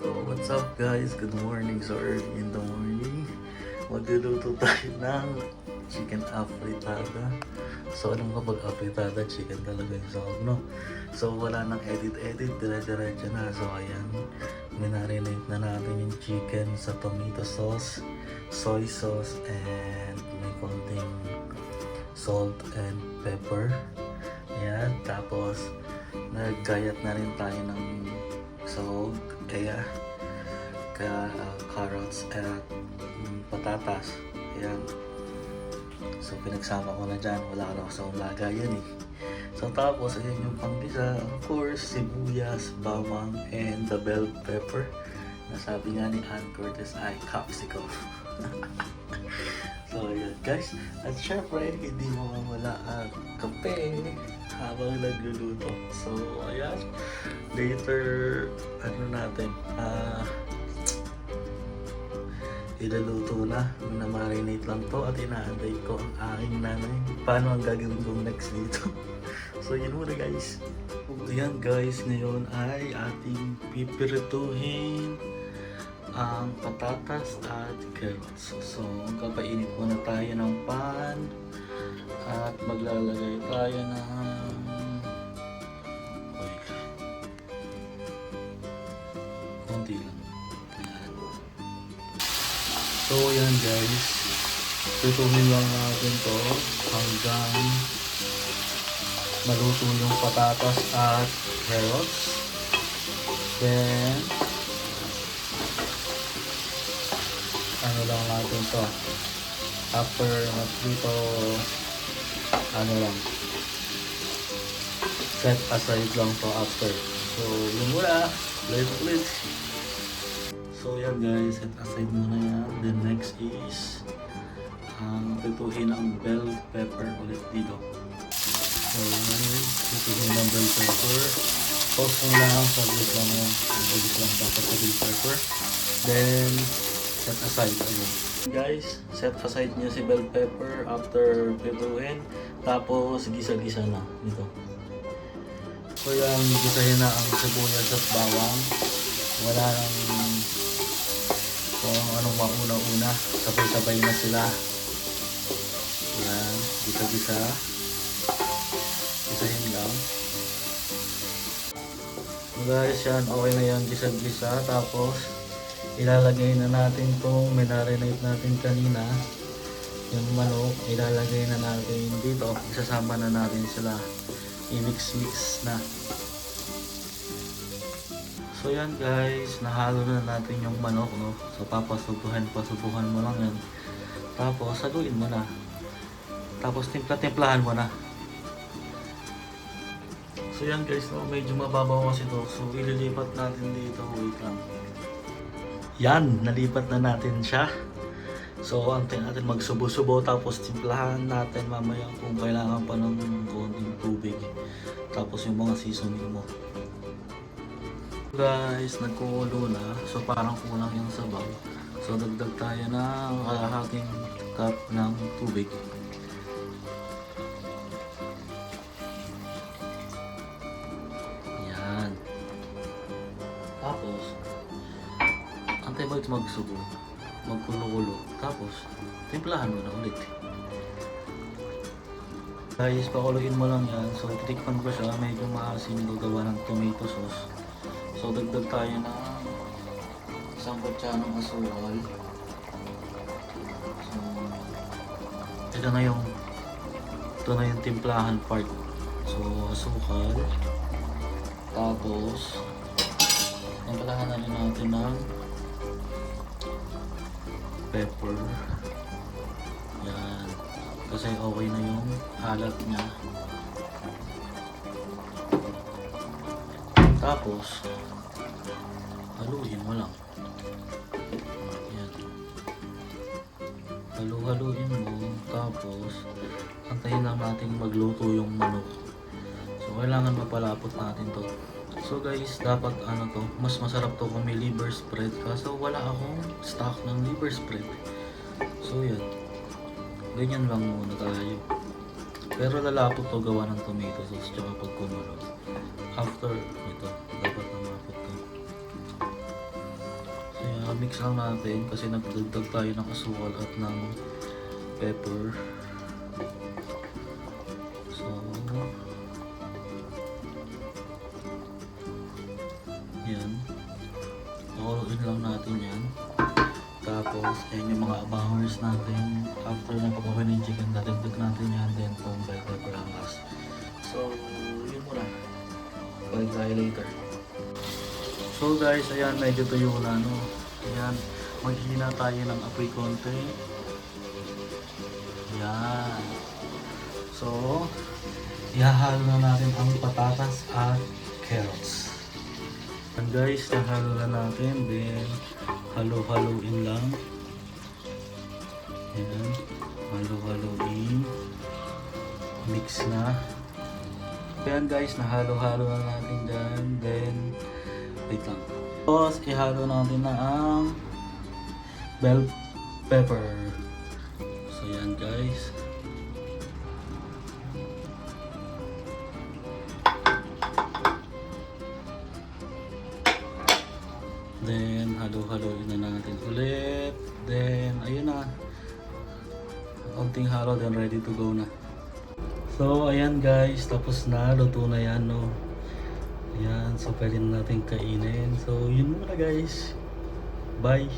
So, what's up guys? Good morning. So early in the morning, magluluto tayo ng chicken afritada. So, anong kapag afritada? Chicken talaga yung sahog, no? So, wala nang edit-edit, dire-diretso na. So, ayan, minarinate na natin yung chicken sa tomato sauce, soy sauce, and may konting salt and pepper. Ayan, tapos naggayat na rin tayo ng sahog, kaya carrots at patatas. Ayan. So pinagsama ko na dyan, wala na ako sa lagayan eh. So tapos ayan yung panggisa, of course, sibuyas, bawang, and the bell pepper. Nasabi nga ni Ann Curtis ay capsicum. So ayan guys, at syempre hindi mo mawala ang kape habang nagluluto. So ayan, later natin, iluluto na, minamarinate lang to at inaantay ko ang aking nanay paano ang gagawin kong next dito. So yun muna guys. Ayan guys, ngayon ay ating pipirituhin ang patatas at carrots. So kapainit muna tayo ng pan at maglalagay tayo ng oil. Konti lang. So yan guys, tutumin lang natin to hanggang maluto yung patatas at carrots. Then ano lang natin to, after maluto, ano lang, set aside lang to after. So yun muna, let's ulit. So yan guys, set aside muna yan. Then next is tutuhin ang bell pepper ulit dito. So yan, tutuhin ang bell pepper. Pause mo lang, saglit lang yan. Saglit lang dapat sa bell pepper. Then set aside again. Guys, set aside nyo si bell pepper after pituhin. Tapos gisa-gisa na dito. So yan, gisahin na ang sibuyas at bawang. Wala nang kung anong mauna-una, sabay-sabay na sila. Yan, gisa-gisa. Gisahin lang. Guys, yan, okay na yan, gisa-gisa. Tapos ilalagay na natin itong minarinate natin kanina, yung manok, ilalagay na natin dito, isasama na natin sila, i-mix-mix na. So yan guys, nahalo na natin yung manok, no? So pasubuhan mo lang yan, tapos saluin mo na, tapos timpla-timplahan mo na. So yan guys, no? Medyo mababaw kasi ito, so ililipat natin dito, wait lang. Yan, nalipat na natin siya. So, antayin natin magsubo-subo, tapos timplahan natin mamaya kung kailangan pa ng konting tubig. Tapos yung mga seasoning mo. Guys, nagkukulo na. So, parang kulang yung sabaw. So, dagdag tayo ng kalahating cup ng tubig. Yan. Tapos, antay magsubo, magkulo-kulo, tapos timplahan mo na ulit. Guys, pakuluin mo lang yan. So titikman ko siya, medyo maasim, gagawa ng tomato sauce. So dagdag tayo ng isang kutsanong asukal. So ito na yung timplahan part. So asukal, tapos timplahan na rin natin ng pepper. Yan. Kasi okay na yung halat niya. Tapos, haluin mo lang. Yan. Halu-haluin mo. Tapos, antayin lang natin magluto yung manok. So, kailangan mapalapot natin to. So guys, dapat to, mas masarap to kung may liver spread. Kaso wala akong stock ng liver spread. So yan, ganyan lang muna tayo. Pero lalapot to gawa ng tomato sauce tsaka pag kumulo. after ito, dapat na mapot to. Kaya mix lang natin kasi nagdagdag tayo ng asukal at ng pepper. So, yan. Nakuloyin lang natin yan. Tapos, ayan yung mga abangers natin. After na pakuha ng chicken, dadagdag natin yan. Then, itong bell pepper ang last. So, yun muna. Balik tayo later. So guys, ayan, medyo tuyo na, no? Ayan, maghina tayo ng apoy konti. Ayan. So, ihahalo na natin ang patatas at carrots. And guys, nahalo na natin. Then, halo-haloin lang. Ayan, halo-haloin. Mix na. Ayan guys, nahalo-halo na natin dyan. Then, wait lang. Tapos, ihalo natin na ang bell pepper. So, yan guys. Then, halo-haloin na natin ulit. Then, ayun na. Konting halo, then ready to go na. So, ayan guys. Tapos na. Luto na yan, no? Ayan. So, pwede na natin kainin. So, yun muna guys. Bye!